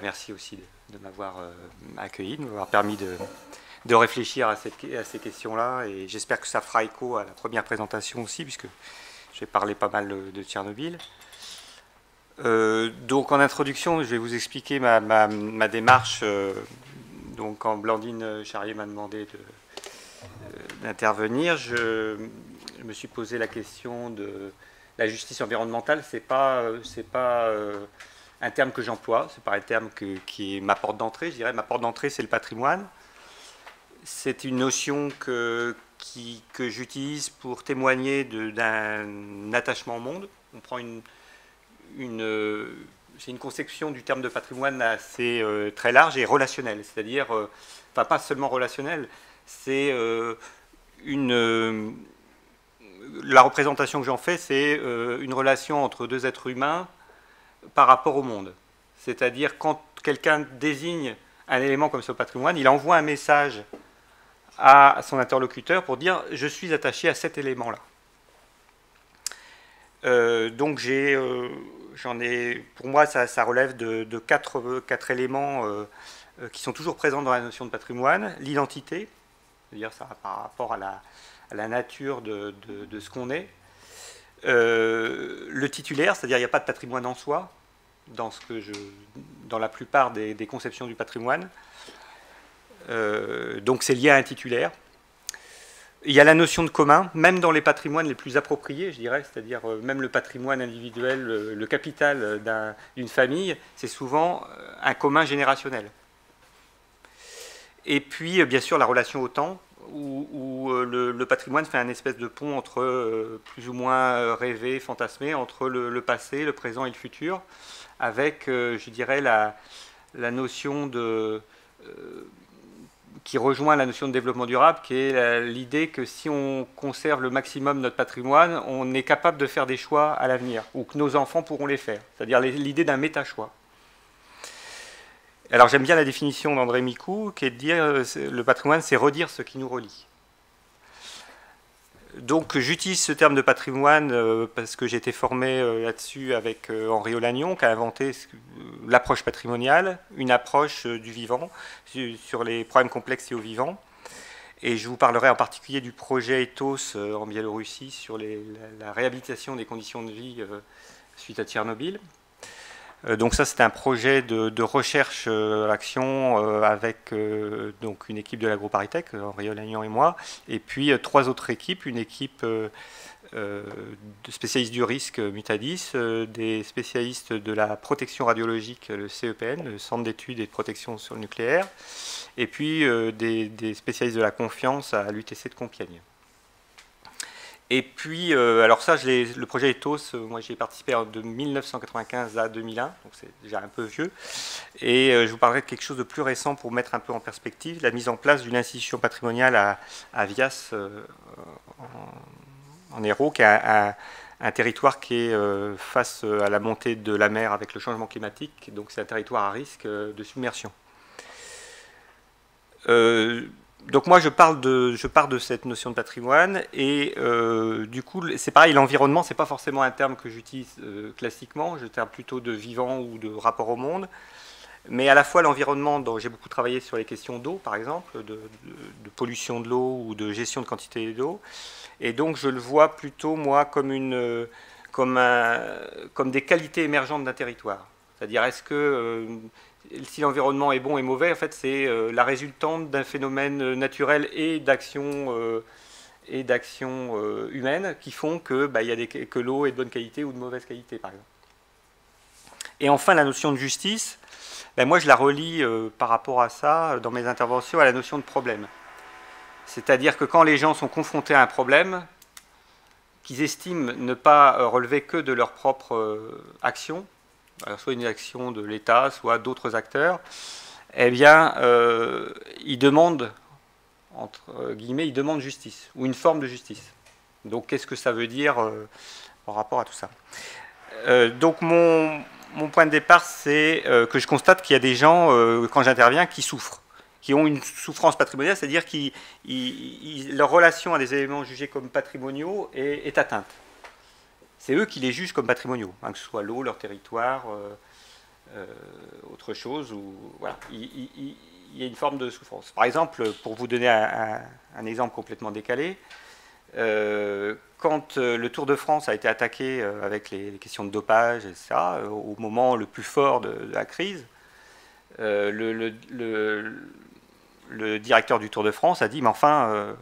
Merci aussi de m'avoir accueilli, de m'avoir permis de réfléchir à ces questions-là. Et j'espère que ça fera écho à la première présentation aussi, puisque j'ai parlé pas mal de Tchernobyl. Donc en introduction, je vais vous expliquer ma démarche. Donc quand Blandine Charrier m'a demandé d'intervenir, je me suis posé la question de la justice environnementale. C'est pas un terme que j'emploie, c'est pas un terme qui est ma porte d'entrée. Je dirais ma porte d'entrée, c'est le patrimoine. C'est une notion que j'utilise pour témoigner d'un attachement au monde. On prend c'est une conception du terme de patrimoine assez très large et relationnelle, c'est-à-dire, enfin pas seulement relationnelle, c'est la représentation que j'en fais, c'est une relation entre deux êtres humains par rapport au monde. C'est-à-dire quand quelqu'un désigne un élément comme ce patrimoine, il envoie un message à son interlocuteur pour dire « je suis attaché à cet élément-là ». Donc pour moi, ça relève de quatre éléments qui sont toujours présents dans la notion de patrimoine. L'identité, c'est-à-dire ça par rapport à la nature de ce qu'on est. Le titulaire, c'est-à-dire il n'y a pas de patrimoine en soi, dans la plupart des conceptions du patrimoine. Donc c'est lié à un titulaire. Il y a la notion de commun, même dans les patrimoines les plus appropriés, je dirais, c'est-à-dire même le patrimoine individuel, le capital d'une famille, c'est souvent un commun générationnel. Et puis, bien sûr, la relation au temps, où le patrimoine fait un espèce de pont entre plus ou moins rêvé, fantasmé, entre le passé, le présent et le futur, avec, je dirais, la notion qui rejoint la notion de développement durable, qui est l'idée que si on conserve le maximum de notre patrimoine, on est capable de faire des choix à l'avenir, ou que nos enfants pourront les faire. C'est-à-dire l'idée d'un méta-choix. Alors j'aime bien la définition d'André Micou, qui est de dire le patrimoine, c'est redire ce qui nous relie. Donc j'utilise ce terme de patrimoine parce que j'ai été formé là-dessus avec Henri Olagnon, qui a inventé l'approche patrimoniale, une approche du vivant, sur les problèmes complexes liés au vivant. Et je vous parlerai en particulier du projet Ethos en Biélorussie sur la réhabilitation des conditions de vie suite à Tchernobyl. Donc ça, c'est un projet de recherche-action avec donc une équipe de l'AgroParisTech, Henri Olagnon et moi, et puis trois autres équipes, une équipe de spécialistes du risque Mutadis, des spécialistes de la protection radiologique, le CEPN, le Centre d'études et de protection sur le nucléaire, et puis des spécialistes de la confiance à l'UTC de Compiègne. Et puis, alors ça, le projet Ethos, moi j'y ai participé de 1995 à 2001, donc c'est déjà un peu vieux. Et je vous parlerai de quelque chose de plus récent pour mettre un peu en perspective, la mise en place d'une institution patrimoniale à Vias, en Hérault, qui est un territoire qui est face à la montée de la mer avec le changement climatique, donc c'est un territoire à risque de submersion. Donc moi je pars de cette notion de patrimoine et du coup c'est pareil, l'environnement c'est pas forcément un terme que j'utilise classiquement, je terme plutôt de vivant ou de rapport au monde, mais à la fois l'environnement, dont j'ai beaucoup travaillé sur les questions d'eau par exemple, de pollution de l'eau ou de gestion de quantité d'eau, et donc je le vois plutôt moi comme des qualités émergentes d'un territoire, c'est-à-dire est-ce que si l'environnement est bon et mauvais, en fait, c'est la résultante d'un phénomène naturel et d'actions humaines qui font que l'eau est de bonne qualité ou de mauvaise qualité, par exemple. Et enfin, la notion de justice, moi, je la relie par rapport à ça, dans mes interventions, à la notion de problème. C'est-à-dire que quand les gens sont confrontés à un problème, qu'ils estiment ne pas relever que de leur propre action, alors soit une action de l'État, soit d'autres acteurs, eh bien, ils demandent, entre guillemets, ils demandent justice, ou une forme de justice. Donc, qu'est-ce que ça veut dire par rapport à tout ça? Donc, mon point de départ, c'est que je constate qu'il y a des gens, quand j'interviens, qui souffrent, qui ont une souffrance patrimoniale, c'est-à-dire que leur relation à des éléments jugés comme patrimoniaux est atteinte. C'est eux qui les jugent comme patrimoniaux, hein, que ce soit l'eau, leur territoire, autre chose, où voilà, il y a une forme de souffrance. Par exemple, pour vous donner un exemple complètement décalé, quand le Tour de France a été attaqué avec les questions de dopage, etc., au moment le plus fort de la crise, le directeur du Tour de France a dit « mais enfin,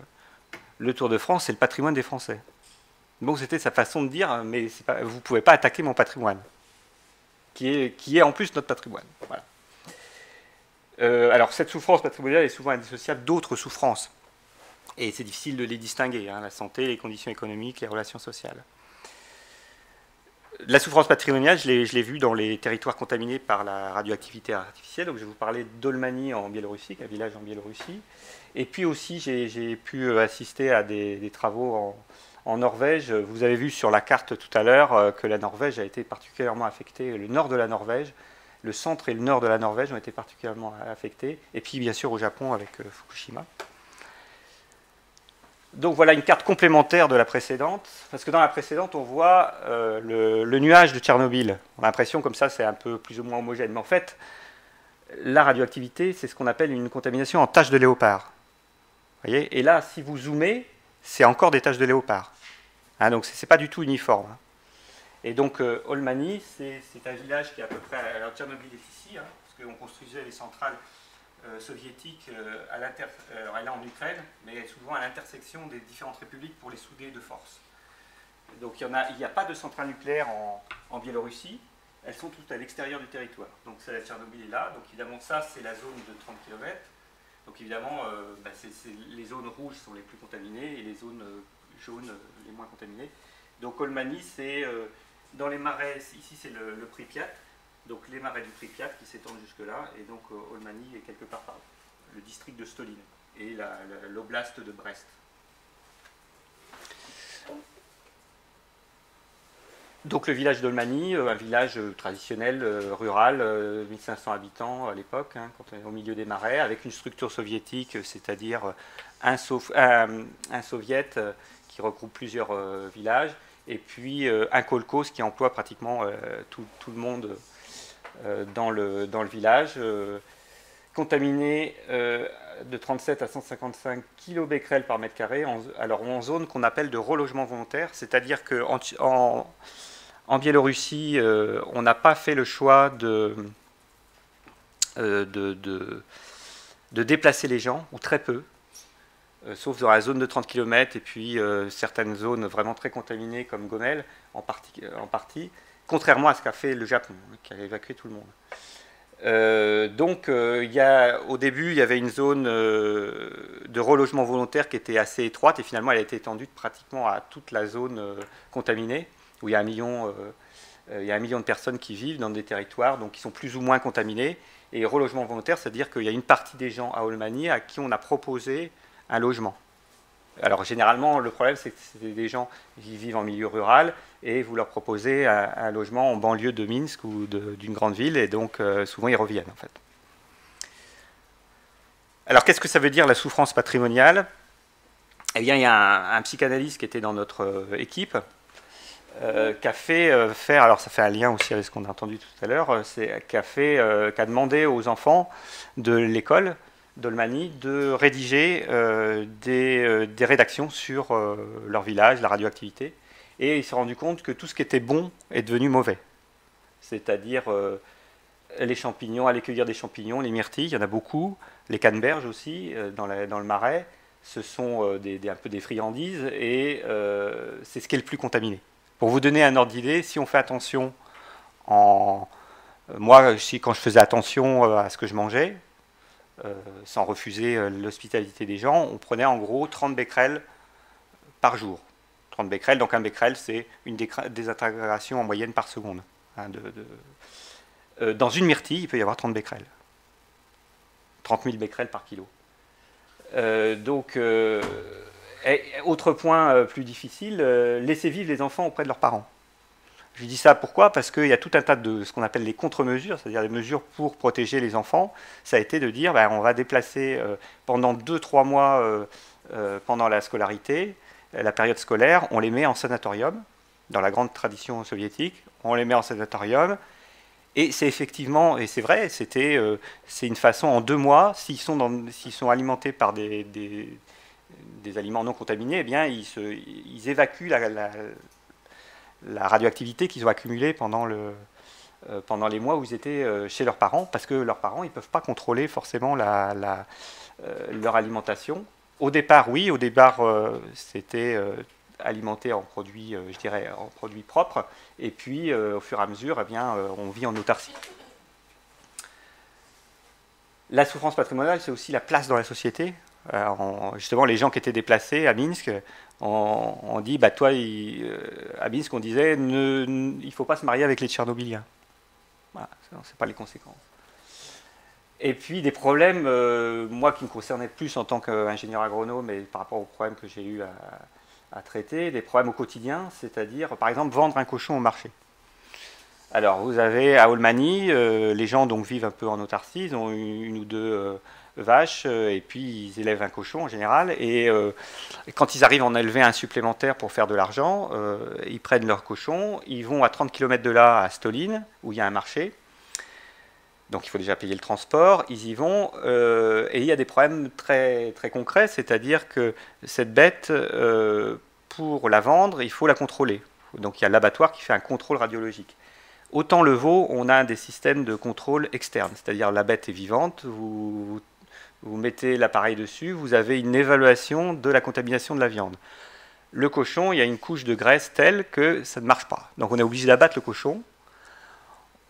le Tour de France, c'est le patrimoine des Français ». Donc c'était sa façon de dire « mais vous ne pouvez pas attaquer mon patrimoine ». Qui est en plus notre patrimoine. Voilà. Alors cette souffrance patrimoniale est souvent indissociable d'autres souffrances. Et c'est difficile de les distinguer, hein, la santé, les conditions économiques, les relations sociales. La souffrance patrimoniale, je l'ai vue dans les territoires contaminés par la radioactivité artificielle. Donc je vais vous parler d'Olmani en Biélorussie, qui est un village en Biélorussie. Et puis aussi, j'ai pu assister à des travaux en Norvège. Vous avez vu sur la carte tout à l'heure que la Norvège a été particulièrement affectée, le nord de la Norvège, le centre et le nord de la Norvège ont été particulièrement affectés, et puis bien sûr au Japon avec Fukushima. Donc voilà une carte complémentaire de la précédente, parce que dans la précédente on voit le nuage de Tchernobyl. On a l'impression comme ça c'est un peu plus ou moins homogène, mais en fait la radioactivité c'est ce qu'on appelle une contamination en taches de léopard. Vous voyez, et là si vous zoomez, c'est encore des taches de léopard. Hein, donc c'est pas du tout uniforme. Et donc Olmani, c'est un village qui est à peu près... Alors Tchernobyl est ici, hein, parce qu'on construisait les centrales soviétiques alors elle est en Ukraine, mais souvent à l'intersection des différentes républiques pour les souder de force. Donc il n'y a pas de centrale nucléaire en Biélorussie, elles sont toutes à l'extérieur du territoire. Donc la Tchernobyl est là, donc évidemment ça c'est la zone de 30 km. Donc évidemment les zones rouges sont les plus contaminées et les zones jaunes les moins contaminées. Donc Olmani c'est dans les marais, ici c'est le Pripyat, donc les marais du Pripyat qui s'étendent jusque-là, et donc Olmani est quelque part par là, le district de Stolin, et l'oblast de Brest. Donc le village d'Olmani, un village traditionnel, rural, 1500 habitants à l'époque, hein, quand on est au milieu des marais, avec une structure soviétique, c'est-à-dire un soviet qui regroupe plusieurs villages, et puis un kolkhoz qui emploie pratiquement tout le monde dans le village, contaminé de 37 à 155 kBq par mètre carré, en zone qu'on appelle de relogement volontaire, c'est-à-dire qu'en Biélorussie, on n'a pas fait le choix de déplacer les gens, ou très peu, sauf dans la zone de 30 km et puis certaines zones vraiment très contaminées comme Gomel en partie, contrairement à ce qu'a fait le Japon, qui a évacué tout le monde. Donc au début il y avait une zone de relogement volontaire qui était assez étroite et finalement elle a été étendue pratiquement à toute la zone contaminée, où il y a 1 million de personnes qui vivent dans des territoires donc, qui sont plus ou moins contaminés. Et relogement volontaire, c'est-à-dire qu'il y a une partie des gens à Olmani à qui on a proposé un logement. Alors généralement, le problème, c'est que c'est des gens qui vivent en milieu rural et vous leur proposez un logement en banlieue de Minsk ou d'une grande ville, et donc souvent ils reviennent en fait. Alors qu'est-ce que ça veut dire la souffrance patrimoniale? Eh bien, il y a un psychanalyste qui était dans notre équipe qui a fait faire, alors ça fait un lien aussi avec ce qu'on a entendu tout à l'heure, qui a demandé aux enfants de l'école d'Olmani de rédiger des rédactions sur leur village, la radioactivité, et il s'est rendu compte que tout ce qui était bon est devenu mauvais. C'est-à-dire les champignons, aller cueillir des champignons, les myrtilles, il y en a beaucoup, les canneberges aussi, dans le marais, ce sont un peu des friandises, et c'est ce qui est le plus contaminé. Pour vous donner un ordre d'idée, si on fait attention, moi, quand je faisais attention à ce que je mangeais, sans refuser l'hospitalité des gens, on prenait en gros 30 becquerels par jour. 30 becquerels, donc un becquerel, c'est une désintégration en moyenne par seconde. Hein, dans une myrtille, il peut y avoir 30 becquerels. 30 000 becquerels par kilo. Autre point plus difficile, laisser vivre les enfants auprès de leurs parents. Je dis ça pourquoi? Parce qu'il y a tout un tas de ce qu'on appelle les contre-mesures, c'est-à-dire des mesures pour protéger les enfants. Ça a été de dire on va déplacer pendant 2-3 mois pendant la scolarité, la période scolaire, on les met en sanatorium, dans la grande tradition soviétique, on les met en sanatorium, Et c'est effectivement, et c'est vrai, c'est une façon en 2 mois, s'ils sont alimentés par des aliments non contaminés, eh bien ils évacuent la radioactivité qu'ils ont accumulée pendant les mois où ils étaient chez leurs parents, parce que leurs parents, ils ne peuvent pas contrôler forcément leur alimentation. Au départ, oui, c'était alimenté en produits, je dirais, en produits propres, et puis au fur et à mesure, eh bien, on vit en autarcie. La souffrance patrimoniale, c'est aussi la place dans la société. Justement, les gens qui étaient déplacés à Minsk, on dit, bah toi, à Minsk, on disait, il ne faut pas se marier avec les Tchernobyliens. Voilà, on ne sait pas les conséquences. Et puis des problèmes, moi qui me concernais plus en tant qu'ingénieur agronome, et par rapport aux problèmes que j'ai eu à traiter, des problèmes au quotidien, c'est-à-dire, par exemple, vendre un cochon au marché. Alors, vous avez à Olmani, les gens donc vivent un peu en autarcie, ils ont une ou deux vaches, et puis ils élèvent un cochon en général, et quand ils arrivent à en élever un supplémentaire pour faire de l'argent, ils prennent leur cochon, ils vont à 30 km de là, à Stoline, où il y a un marché, donc il faut déjà payer le transport, ils y vont, et il y a des problèmes très, très concrets, c'est-à-dire que cette bête, pour la vendre, il faut la contrôler. Donc il y a l'abattoir qui fait un contrôle radiologique. Autant le veau, on a des systèmes de contrôle externe, c'est-à-dire la bête est vivante, vous mettez l'appareil dessus, vous avez une évaluation de la contamination de la viande. Le cochon, il y a une couche de graisse telle que ça ne marche pas. Donc on est obligé d'abattre le cochon,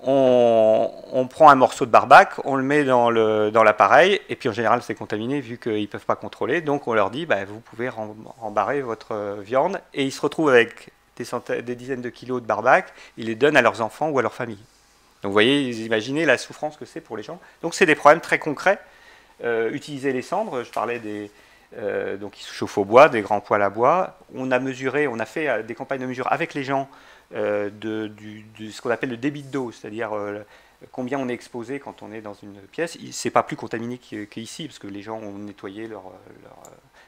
on prend un morceau de barbac, on le met dans l'appareil, et puis en général c'est contaminé vu qu'ils ne peuvent pas contrôler, donc on leur dit bah, vous pouvez rembarrer votre viande, et ils se retrouvent avec des dizaines de kilos de barbac, ils les donnent à leurs enfants ou à leur famille. Donc vous voyez, vous imaginez la souffrance que c'est pour les gens. Donc c'est des problèmes très concrets. Utiliser les cendres, je parlais donc ils se chauffent au bois, des grands poêles à bois. On a fait des campagnes de mesure avec les gens de ce qu'on appelle le débit d'eau, c'est-à-dire combien on est exposé quand on est dans une pièce. C'est pas plus contaminé qu'ici, parce que les gens ont nettoyé leur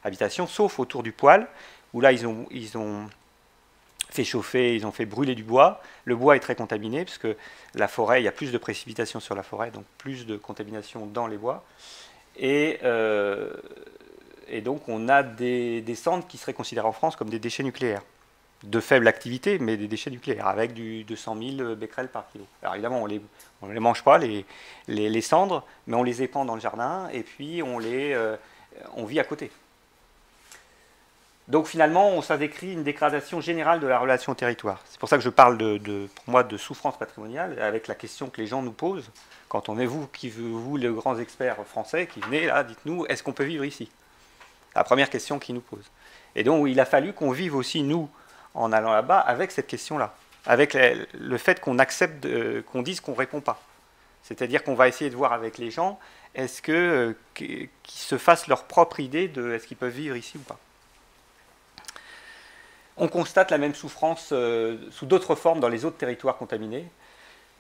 habitation, sauf autour du poêle, où là ils ont fait chauffer, ils ont fait brûler du bois. Le bois est très contaminé, parce que la forêt, il y a plus de précipitations sur la forêt, donc plus de contamination dans les bois. Et donc on a des cendres qui seraient considérées en France comme des déchets nucléaires. De faible activité, mais des déchets nucléaires, avec du 200 000 becquerels par kilo. Alors évidemment, on ne les mange pas, les cendres, mais on les épand dans le jardin, et puis on vit à côté. Donc finalement, ça décrit une dégradation générale de la relation au territoire. C'est pour ça que je parle pour moi de souffrance patrimoniale, avec la question que les gens nous posent, quand on est vous, les grands experts français, qui venez là, dites-nous, est-ce qu'on peut vivre ici? La première question qu'ils nous posent. Et donc il a fallu qu'on vive aussi, nous, en allant là-bas, avec cette question-là, avec le fait qu'on accepte, qu'on dise qu'on ne répond pas. C'est-à-dire qu'on va essayer de voir avec les gens, est-ce qu'ils se fassent leur propre idée de est-ce qu'ils peuvent vivre ici ou pas. On constate la même souffrance sous d'autres formes dans les autres territoires contaminés.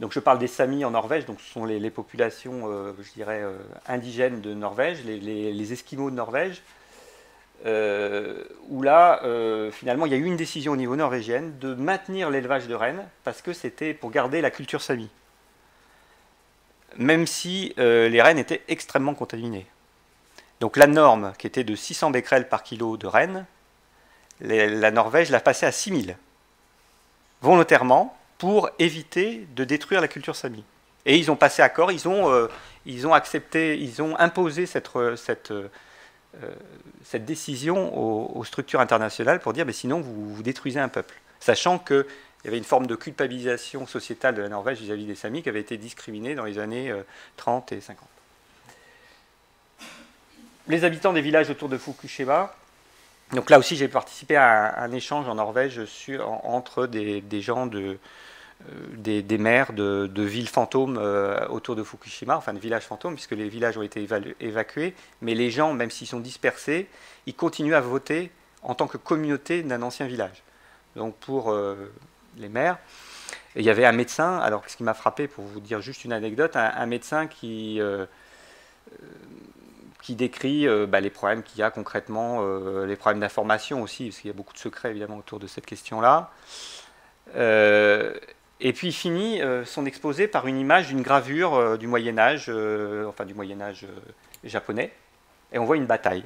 Donc je parle des Samis en Norvège, donc ce sont les populations, je dirais, indigènes de Norvège, les Esquimaux de Norvège, où là, finalement, il y a eu une décision au niveau norvégienne de maintenir l'élevage de rennes, parce que c'était pour garder la culture Sami. Même si les rennes étaient extrêmement contaminées. Donc la norme, qui était de 600 becquerels par kilo de rennes, la Norvège l'a passée à 6000, volontairement, pour éviter de détruire la culture Sami. Et ils ont passé accord, ils ont accepté, ils ont imposé cette décision aux structures internationales pour dire, mais sinon vous détruisez un peuple. Sachant qu'il y avait une forme de culpabilisation sociétale de la Norvège vis-à-vis des Samis qui avait été discriminée dans les années 30 et 50. Les habitants des villages autour de Fukushima. Donc là aussi, j'ai participé à un échange en Norvège entre des gens, des maires de villes fantômes autour de Fukushima, enfin de villages fantômes, puisque les villages ont été évacués, mais les gens, même s'ils sont dispersés, ils continuent à voter en tant que communauté d'un ancien village. Donc pour les maires, et il y avait un médecin, alors ce qui m'a frappé, pour vous dire juste une anecdote, un médecin qui décrit les problèmes qu'il y a concrètement, les problèmes d'information aussi, parce qu'il y a beaucoup de secrets évidemment autour de cette question-là. Et puis il finit son exposé par une image d'une gravure du Moyen-Âge, enfin du Moyen-Âge japonais, et on voit une bataille.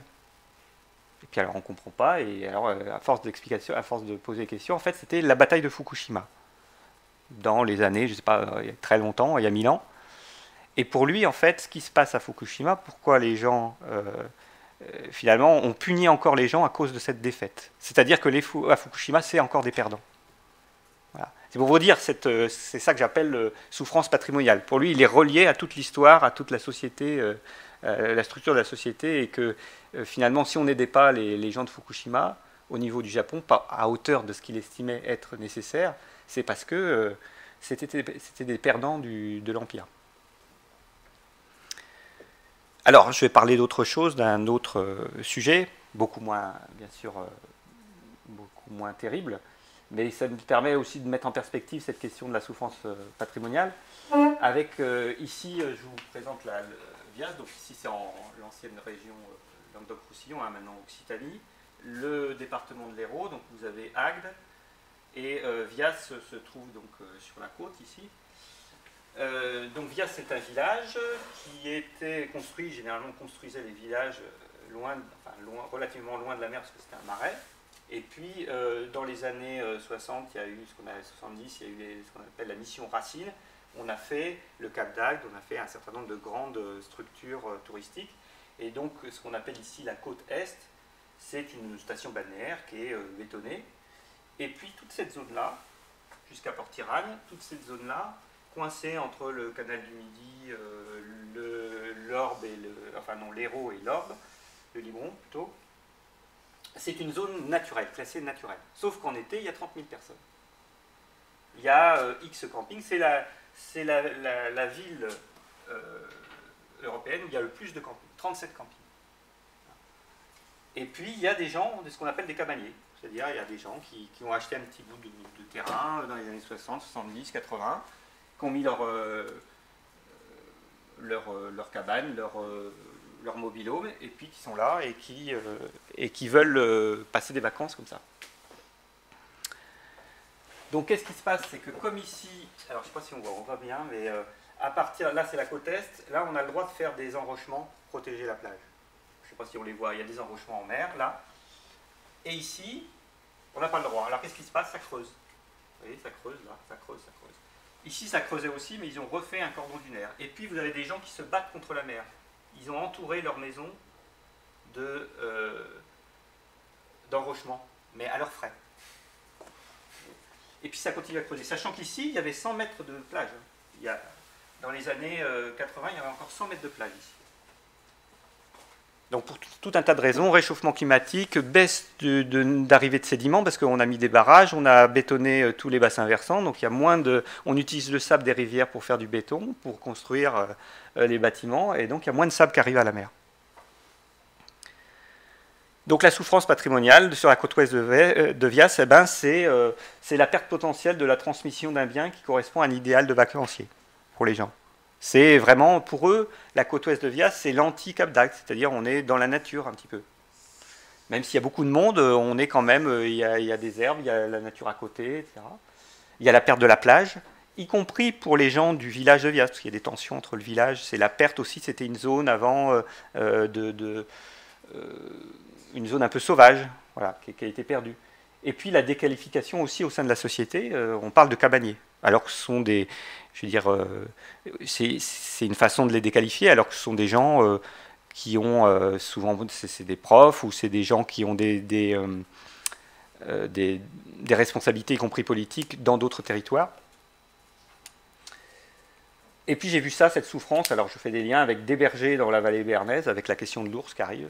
Et puis alors on ne comprend pas, et alors à force d'explication, à force de poser des questions, en fait c'était la bataille de Fukushima, dans les années, je ne sais pas, il y a très longtemps, il y a 1000 ans. Et pour lui, en fait, ce qui se passe à Fukushima, pourquoi les gens, finalement, on punit encore les gens à cause de cette défaite. C'est-à-dire que à Fukushima, c'est encore des perdants. Voilà. C'est pour vous dire, c'est ça que j'appelle souffrance patrimoniale. Pour lui, il est relié à toute l'histoire, à toute la société, la structure de la société, et que finalement, si on n'aidait pas les gens de Fukushima, au niveau du Japon, pas à hauteur de ce qu'il estimait être nécessaire, c'est parce que c'était des perdants de l'Empire. Alors, je vais parler d'autre chose, d'un autre sujet, beaucoup moins, bien sûr, beaucoup moins terrible, mais ça me permet aussi de mettre en perspective cette question de la souffrance patrimoniale. Avec, ici, je vous présente le Vias, donc ici c'est en l'ancienne région Languedoc-Roussillon, hein, maintenant Occitanie, le département de l'Hérault, donc vous avez Agde, et Vias se trouve donc sur la côte ici. Donc Vias, c'est un village qui était construit, généralement on construisait les villages relativement loin de la mer parce que c'était un marais. Et puis dans les années 60, il y a eu ce qu'on a 70, il y a eu ce qu'on appelle la mission Racine. On a fait le Cap d'Agde, on a fait un certain nombre de grandes structures touristiques. Et donc ce qu'on appelle ici la côte Est, c'est une station balnéaire qui est bétonnée. Et puis toute cette zone-là, jusqu'à Port-Tiragne, toute cette zone-là, coincé entre le canal du Midi, l'Orbe et l'Hérault et l'Orbe, le Libourne plutôt. C'est une zone naturelle, classée naturelle. Sauf qu'en été, il y a 30 000 personnes. Il y a X camping, c'est la ville européenne où il y a le plus de campings, 37 campings. Et puis il y a des gens, ce qu'on appelle des cabaniers. C'est-à-dire il y a des gens qui ont acheté un petit bout de terrain dans les années 60, 70, 80, qui ont mis leur cabane, leur mobil-home, et puis qui sont là et qui veulent passer des vacances comme ça. Donc qu'est-ce qui se passe? C'est que comme ici, alors je ne sais pas si on voit bien, mais à partir, là c'est la côte Est, là on a le droit de faire des enrochements, protéger la plage. Je ne sais pas si on les voit, il y a des enrochements en mer, là. Et ici, on n'a pas le droit. Alors qu'est-ce qui se passe? Ça creuse. Vous voyez, ça creuse là, ça creuse, ça creuse. Ici, ça creusait aussi, mais ils ont refait un cordon dunaire. Et puis, vous avez des gens qui se battent contre la mer. Ils ont entouré leur maison d'enrochement, mais à leurs frais. Et puis, ça continue à creuser. Sachant qu'ici, il y avait 100 mètres de plage. Dans les années 80, il y avait encore 100 mètres de plage ici. Donc pour tout un tas de raisons, réchauffement climatique, baisse d'arrivée de sédiments, parce qu'on a mis des barrages, on a bétonné tous les bassins versants, donc il y a moins on utilise le sable des rivières pour faire du béton, pour construire les bâtiments, et donc il y a moins de sable qui arrive à la mer. Donc la souffrance patrimoniale sur la côte ouest de Vias, eh ben, c'est la perte potentielle de la transmission d'un bien qui correspond à un idéal de vacancier pour les gens. C'est vraiment, pour eux, la côte ouest de Vias, c'est l'anti-Cap d'Agde, c'est-à-dire on est dans la nature un petit peu. Même s'il y a beaucoup de monde, on est quand même, il y a des herbes, il y a la nature à côté, etc. Il y a la perte de la plage, y compris pour les gens du village de Vias, parce qu'il y a des tensions entre le village, c'est la perte aussi, c'était une zone avant, une zone un peu sauvage, voilà, qui a été perdue. Et puis la déqualification aussi au sein de la société, on parle de cabaniers, alors que ce sont des... Je veux dire, c'est une façon de les déqualifier, alors que ce sont des gens qui ont souvent, c'est des profs ou c'est des gens qui ont des responsabilités, y compris politiques, dans d'autres territoires. Et puis j'ai vu ça, cette souffrance, alors je fais des liens avec des bergers dans la vallée béarnaise, avec la question de l'ours qui arrive.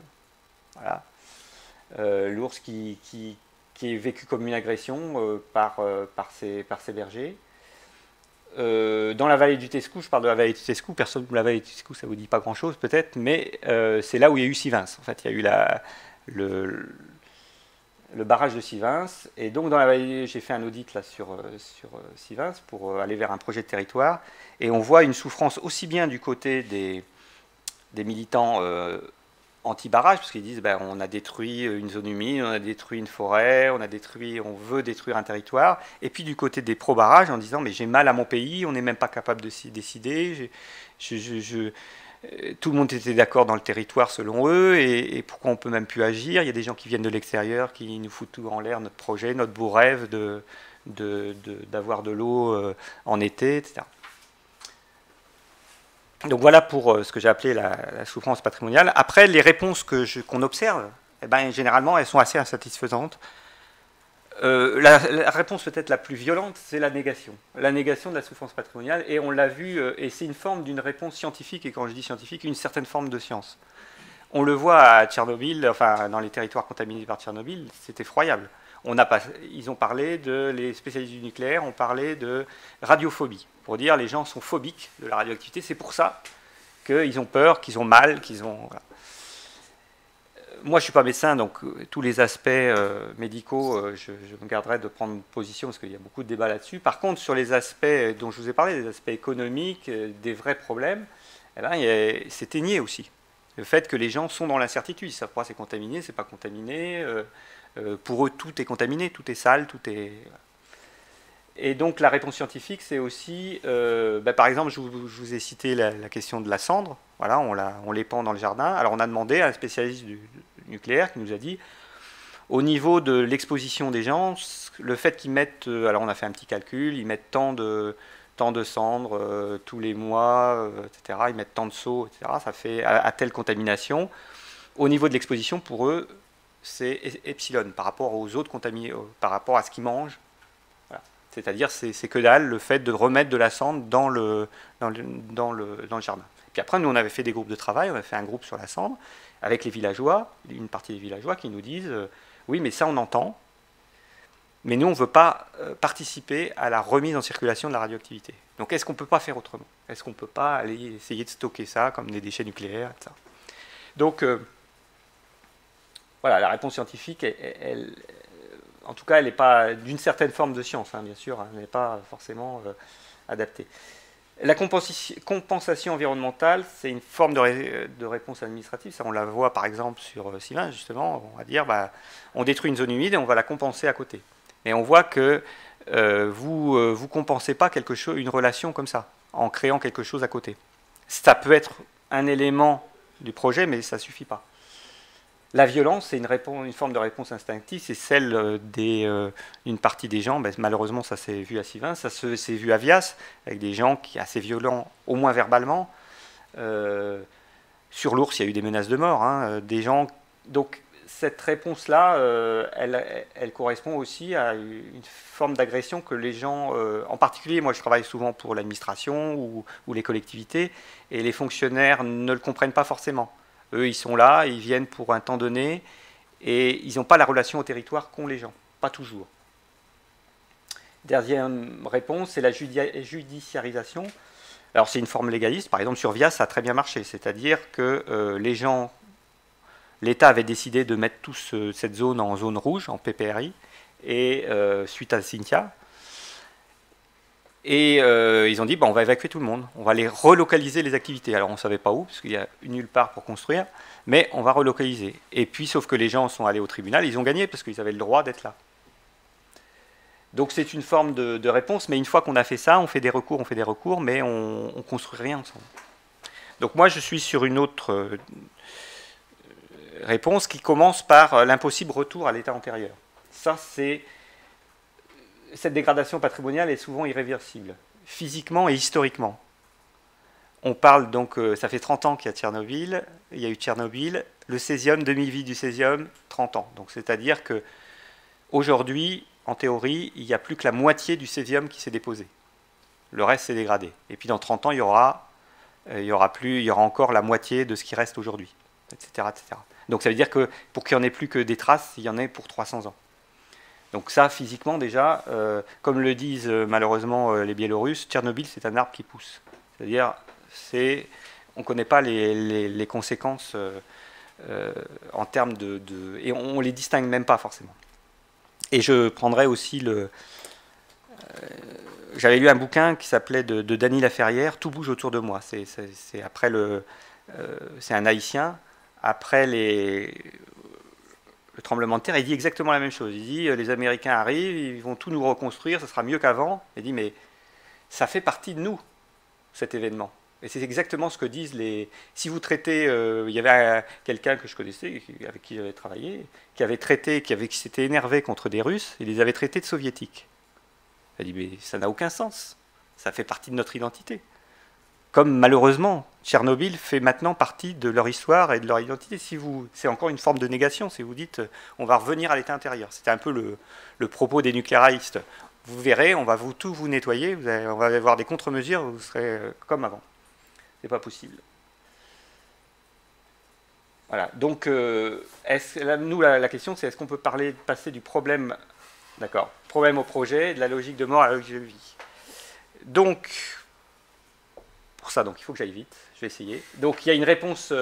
Voilà. L'ours qui est vécu comme une agression par ces bergers. Dans la vallée du Tescou, je parle de la vallée du Tescou, personne de la vallée du Tescou, ça ne vous dit pas grand-chose peut-être, mais c'est là où il y a eu Sivins. En fait, il y a eu le barrage de Sivins, et donc dans la vallée, j'ai fait un audit là sur Sivins pour aller vers un projet de territoire, et on voit une souffrance aussi bien du côté des militants anti-barrage, parce qu'ils disent ben, on a détruit une zone humide, on a détruit une forêt, on veut détruire un territoire. Et puis du côté des pro-barrages, en disant mais j'ai mal à mon pays, on n'est même pas capable de s'y décider. Tout le monde était d'accord dans le territoire selon eux, et pourquoi on peut même plus agir? Il y a des gens qui viennent de l'extérieur, qui nous foutent tout en l'air, notre projet, notre beau rêve d'avoir de l'eau en été, etc. Donc voilà pour ce que j'ai appelé la souffrance patrimoniale. Après, les réponses qu'on observe, eh ben, généralement, elles sont assez insatisfaisantes. La réponse peut-être la plus violente, c'est la négation. La négation de la souffrance patrimoniale, et on l'a vu, et c'est une forme d'une réponse scientifique, et quand je dis scientifique, une certaine forme de science. On le voit à Tchernobyl, enfin dans les territoires contaminés par Tchernobyl, c'est effroyable. Ils ont parlé les spécialistes du nucléaire ont parlé de radiophobie, pour dire les gens sont phobiques de la radioactivité, c'est pour ça qu'ils ont peur, qu'ils ont mal, voilà. Moi, je ne suis pas médecin, donc tous les aspects médicaux, je me garderai de prendre position parce qu'il y a beaucoup de débats là-dessus. Par contre, sur les aspects dont je vous ai parlé, des aspects économiques, des vrais problèmes, eh ben, c'est nié aussi. Le fait que les gens sont dans l'incertitude, ils ne savent pas c'est contaminé, c'est pas contaminé. Pour eux, tout est contaminé, tout est sale, tout est... Et donc la réponse scientifique, c'est aussi, par exemple, je vous ai cité la question de la cendre. Voilà, on l'épand dans le jardin. Alors on a demandé à un spécialiste du nucléaire qui nous a dit, au niveau de l'exposition des gens, le fait qu'ils mettent, alors on a fait un petit calcul, ils mettent tant de cendres tous les mois, etc. Ils mettent tant de seaux, etc. Ça fait à telle contamination. Au niveau de l'exposition, pour eux, c'est epsilon par rapport aux autres contaminés, par rapport à ce qu'ils mangent. Voilà. C'est-à-dire, c'est que dalle le fait de remettre de la cendre dans le jardin. Puis après, nous, on avait fait des groupes de travail, on avait fait un groupe sur la cendre, avec les villageois, une partie des villageois qui nous disent oui, mais ça, on entend, mais nous, on ne veut pas participer à la remise en circulation de la radioactivité. Donc, est-ce qu'on ne peut pas faire autrement? Est-ce qu'on ne peut pas aller essayer de stocker ça comme des déchets nucléaires, etc. Donc, voilà, la réponse scientifique, en tout cas, elle n'est pas d'une certaine forme de science, hein, bien sûr, hein, elle n'est pas forcément adaptée. La compensation environnementale, c'est une forme de réponse administrative. Ça, on la voit par exemple sur Sivin, justement. On va dire, on détruit une zone humide et on va la compenser à côté. Et on voit que vous ne compensez pas une relation comme ça, en créant quelque chose à côté. Ça peut être un élément du projet, mais ça ne suffit pas. La violence, c'est une forme de réponse instinctive, c'est celle d'une partie des gens. Malheureusement, ça s'est vu à Sivin, ça s'est vu à Vias, avec des gens qui sont assez violents, au moins verbalement. Sur l'ours, il y a eu des menaces de mort. Hein, des gens. Donc, cette réponse-là, elle correspond aussi à une forme d'agression que les gens, en particulier, moi je travaille souvent pour l'administration ou les collectivités, et les fonctionnaires ne le comprennent pas forcément. Eux, ils sont là, ils viennent pour un temps donné, et ils n'ont pas la relation au territoire qu'ont les gens, pas toujours. Dernière réponse, c'est la judiciarisation. Alors c'est une forme légaliste, par exemple sur Vias, ça a très bien marché, c'est-à-dire que les gens, l'État avait décidé de mettre toute cette zone en zone rouge, en PPRI, et suite à Cynthia, et ils ont dit, on va évacuer tout le monde, on va aller relocaliser les activités. Alors on ne savait pas où, parce qu'il n'y a nulle part pour construire, mais on va relocaliser. Et puis, sauf que les gens sont allés au tribunal, ils ont gagné, parce qu'ils avaient le droit d'être là. Donc c'est une forme de réponse, mais une fois qu'on a fait ça, on fait des recours, mais on ne construit rien ensemble. Donc moi, je suis sur une autre réponse qui commence par l'impossible retour à l'état antérieur. Ça, cette dégradation patrimoniale est souvent irréversible, physiquement et historiquement. On parle donc, ça fait 30 ans qu'il y a Tchernobyl, il y a eu Tchernobyl, le césium, demi-vie du césium, 30 ans. Donc c'est-à-dire qu'aujourd'hui, en théorie, il n'y a plus que la moitié du césium qui s'est déposé. Le reste s'est dégradé. Et puis dans 30 ans, il y aura encore la moitié de ce qui reste aujourd'hui, etc., etc. Donc ça veut dire que pour qu'il n'y en ait plus que des traces, il y en ait pour 300 ans. Donc ça, physiquement déjà, comme le disent malheureusement les Biélorusses, Tchernobyl, c'est un arbre qui pousse. C'est-à-dire, on ne connaît pas les conséquences en termes et on ne les distingue même pas forcément. Et je prendrai aussi j'avais lu un bouquin qui s'appelait de Dany Laferrière, Tout bouge autour de moi. C'est un Haïtien. après le tremblement de terre, il dit exactement la même chose. Il dit les Américains arrivent, ils vont tout nous reconstruire, ça sera mieux qu'avant. Il dit mais ça fait partie de nous, cet événement. Et c'est exactement ce que disent les... Si vous traitez... il y avait quelqu'un que je connaissais, avec qui j'avais travaillé, qui avait traité, qui s'était énervé contre des Russes, il les avait traités de soviétiques. Il dit mais ça n'a aucun sens. Ça fait partie de notre identité. Comme malheureusement, Tchernobyl fait maintenant partie de leur histoire et de leur identité. C'est encore une forme de négation, si vous dites on va revenir à l'état intérieur. C'était un peu le propos des nucléaristes. Vous verrez, on va tout vous nettoyer, on va avoir des contre-mesures, vous serez comme avant. C'est pas possible. Voilà. Donc, nous, la question, c'est est-ce qu'on peut passer du problème, d'accord, problème au projet, de la logique de mort à la logique de vie. Donc, pour ça, donc, il faut que j'aille vite. Je vais essayer. Donc, il y a une réponse.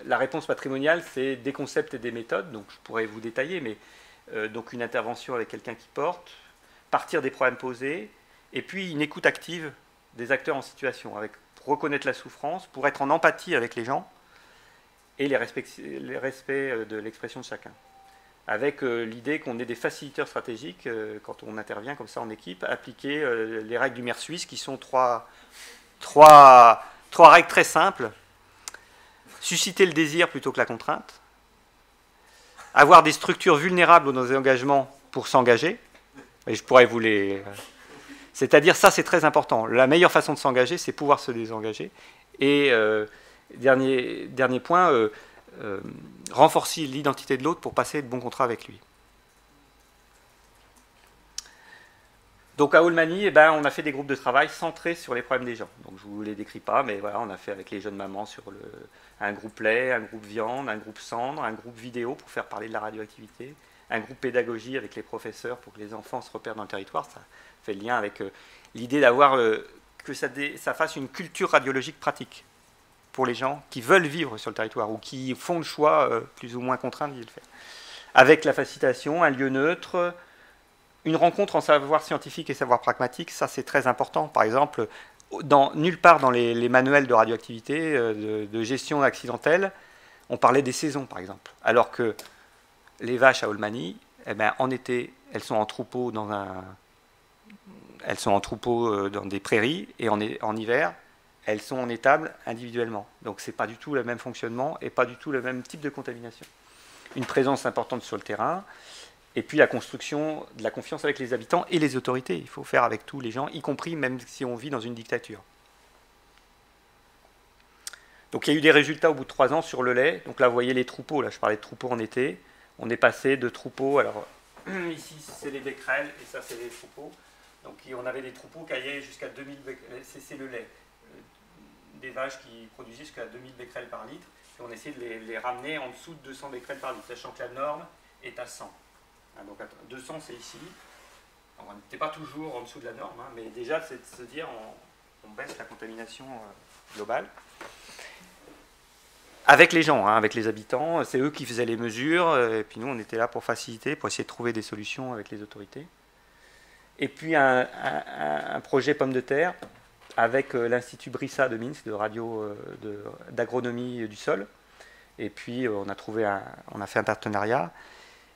La réponse patrimoniale, c'est des concepts et des méthodes. Donc, je pourrais vous détailler, mais donc une intervention avec quelqu'un qui porte, partir des problèmes posés, et puis une écoute active des acteurs en situation, pour reconnaître la souffrance, pour être en empathie avec les gens, et les respects de l'expression de chacun. Avec l'idée qu'on est des facilitateurs stratégiques, quand on intervient comme ça en équipe, appliquer les règles du maire suisse, qui sont trois règles très simples. Susciter le désir plutôt que la contrainte. Avoir des structures vulnérables dans les engagements pour s'engager. Et je pourrais vous les... C'est-à-dire, ça c'est très important. La meilleure façon de s'engager, c'est pouvoir se désengager. Et dernier point, renforcer l'identité de l'autre pour passer de bons contrats avec lui. Donc à Aulmany, on a fait des groupes de travail centrés sur les problèmes des gens. Donc je ne vous les décris pas, mais voilà, on a fait avec les jeunes mamans sur un groupe lait, un groupe viande, un groupe cendre, un groupe vidéo pour faire parler de la radioactivité, un groupe pédagogie avec les professeurs pour que les enfants se repèrent dans le territoire. Ça fait le lien avec l'idée d'avoir que ça fasse une culture radiologique pratique pour les gens qui veulent vivre sur le territoire ou qui font le choix plus ou moins contraint d'y le faire. Avec la facilitation, un lieu neutre, une rencontre en savoir scientifique et savoir pragmatique, ça c'est très important. Par exemple, nulle part dans les manuels de radioactivité, de gestion accidentelle, on parlait des saisons par exemple. Alors que les vaches à Aulmany, en été, elles sont en troupeau dans des prairies, et en hiver, elles sont en étable individuellement. Donc c'est pas du tout le même fonctionnement et pas du tout le même type de contamination. Une présence importante sur le terrain, et puis la construction de la confiance avec les habitants et les autorités. Il faut faire avec tous les gens, y compris même si on vit dans une dictature. Donc il y a eu des résultats au bout de 3 ans sur le lait. Donc là, vous voyez les troupeaux. Là, je parlais de troupeaux en été. On est passé de troupeaux. Alors ici, c'est les becquerels et ça, c'est les troupeaux. Donc on avait des troupeaux qui allaient jusqu'à 2000 becquerels. C'est le lait. Des vaches qui produisaient jusqu'à 2000 becquerels par litre. Et on essayait de les ramener en dessous de 200 becquerels par litre, sachant que la norme est à 100. Donc 200 c'est ici, on n'était pas toujours en dessous de la norme, mais déjà c'est de se dire on baisse la contamination globale. Avec les gens, avec les habitants, c'est eux qui faisaient les mesures, et puis nous on était là pour faciliter, pour essayer de trouver des solutions avec les autorités. Et puis un projet pomme de terre avec l'Institut Brissa de Minsk, d'agronomie du sol. Et puis on a fait un partenariat.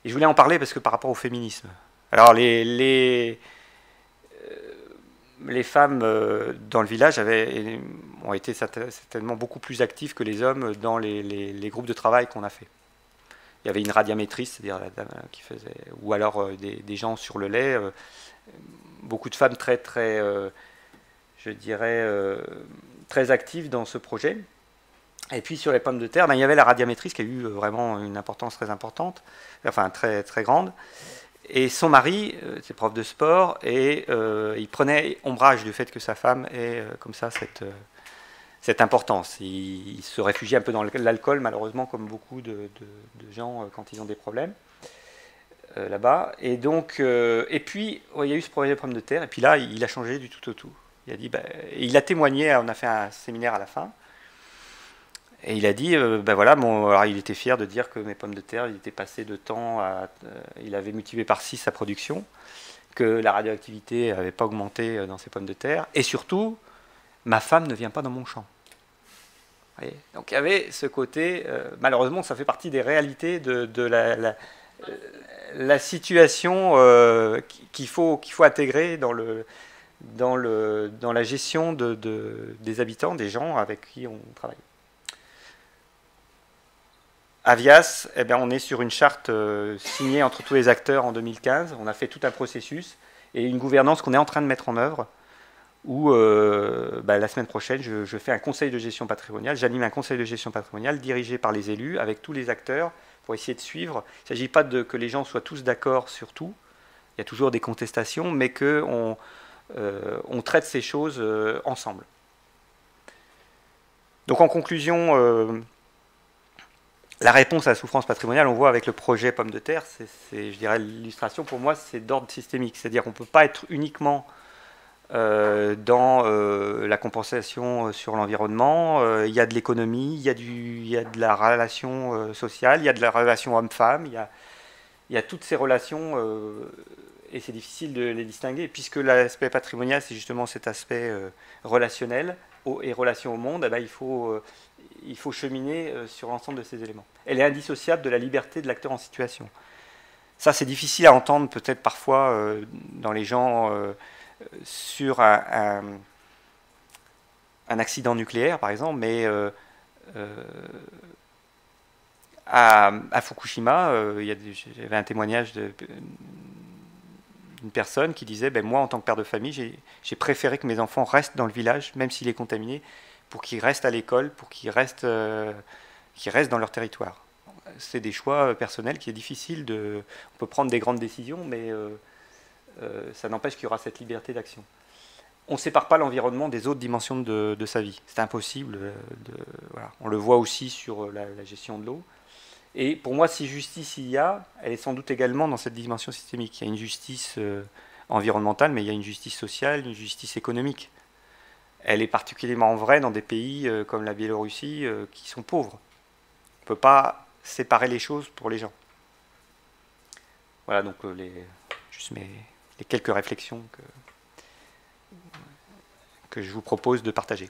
Et je voulais en parler parce que par rapport au féminisme. Alors les femmes dans le village ont été certainement beaucoup plus actives que les hommes dans les groupes de travail qu'on a fait. Il y avait une radiamétrice, c'est-à-dire la dame qui faisait, ou alors des gens sur le lait, beaucoup de femmes très je dirais très actives dans ce projet. Et puis sur les pommes de terre, il y avait la radiamétrice qui a eu vraiment une importance très importante, enfin très, très grande. Et son mari, c'est prof de sport, et il prenait ombrage du fait que sa femme ait comme ça cette importance. Il se réfugie un peu dans l'alcool, malheureusement, comme beaucoup de gens quand ils ont des problèmes là-bas. Et donc, et puis, il y a eu ce projet de pommes de terre, et puis là, il a changé du tout au tout. Il a dit, il a témoigné, on a fait un séminaire à la fin. Et il a dit, voilà, alors il était fier de dire que mes pommes de terre, il était passé de temps il avait multiplié par 6 sa production, que la radioactivité n'avait pas augmenté dans ses pommes de terre, et surtout, ma femme ne vient pas dans mon champ. voyez. Donc il y avait ce côté, malheureusement ça fait partie des réalités de la situation qu'il faut intégrer dans la gestion des habitants, des gens avec qui on travaille. Avias, eh bien, on est sur une charte signée entre tous les acteurs en 2015. On a fait tout un processus et une gouvernance qu'on est en train de mettre en œuvre où la semaine prochaine, je fais un conseil de gestion patrimoniale. J'anime un conseil de gestion patrimoniale dirigé par les élus avec tous les acteurs pour essayer de suivre. Il ne s'agit pas que les gens soient tous d'accord sur tout. Il y a toujours des contestations, mais qu'on traite ces choses ensemble. Donc en conclusion, la réponse à la souffrance patrimoniale, on voit avec le projet Pommes de terre, je dirais l'illustration pour moi, c'est d'ordre systémique. C'est-à-dire qu'on ne peut pas être uniquement dans la compensation sur l'environnement. Il y a de l'économie, il y a de la relation sociale, il y a de la relation homme-femme, il y a toutes ces relations et c'est difficile de les distinguer. Puisque l'aspect patrimonial, c'est justement cet aspect relationnel et relation au monde, eh bien, il faut cheminer sur l'ensemble de ces éléments. Elle est indissociable de la liberté de l'acteur en situation. Ça, c'est difficile à entendre peut-être parfois dans les gens sur un accident nucléaire, par exemple, mais à Fukushima, j'avais un témoignage d'une personne qui disait moi, en tant que père de famille, j'ai préféré que mes enfants restent dans le village, même s'il est contaminé, pour qu'ils restent à l'école, pour qu'ils restent dans leur territoire. C'est des choix personnels qui est difficile de... On peut prendre des grandes décisions, mais ça n'empêche qu'il y aura cette liberté d'action. On ne sépare pas l'environnement des autres dimensions de sa vie. C'est impossible. Voilà. On le voit aussi sur la gestion de l'eau. Et pour moi, si justice il y a, elle est sans doute également dans cette dimension systémique. Il y a une justice environnementale, mais il y a une justice sociale, une justice économique. Elle est particulièrement vraie dans des pays comme la Biélorussie qui sont pauvres. On ne peut pas séparer les choses pour les gens. Voilà donc juste les quelques réflexions que je vous propose de partager.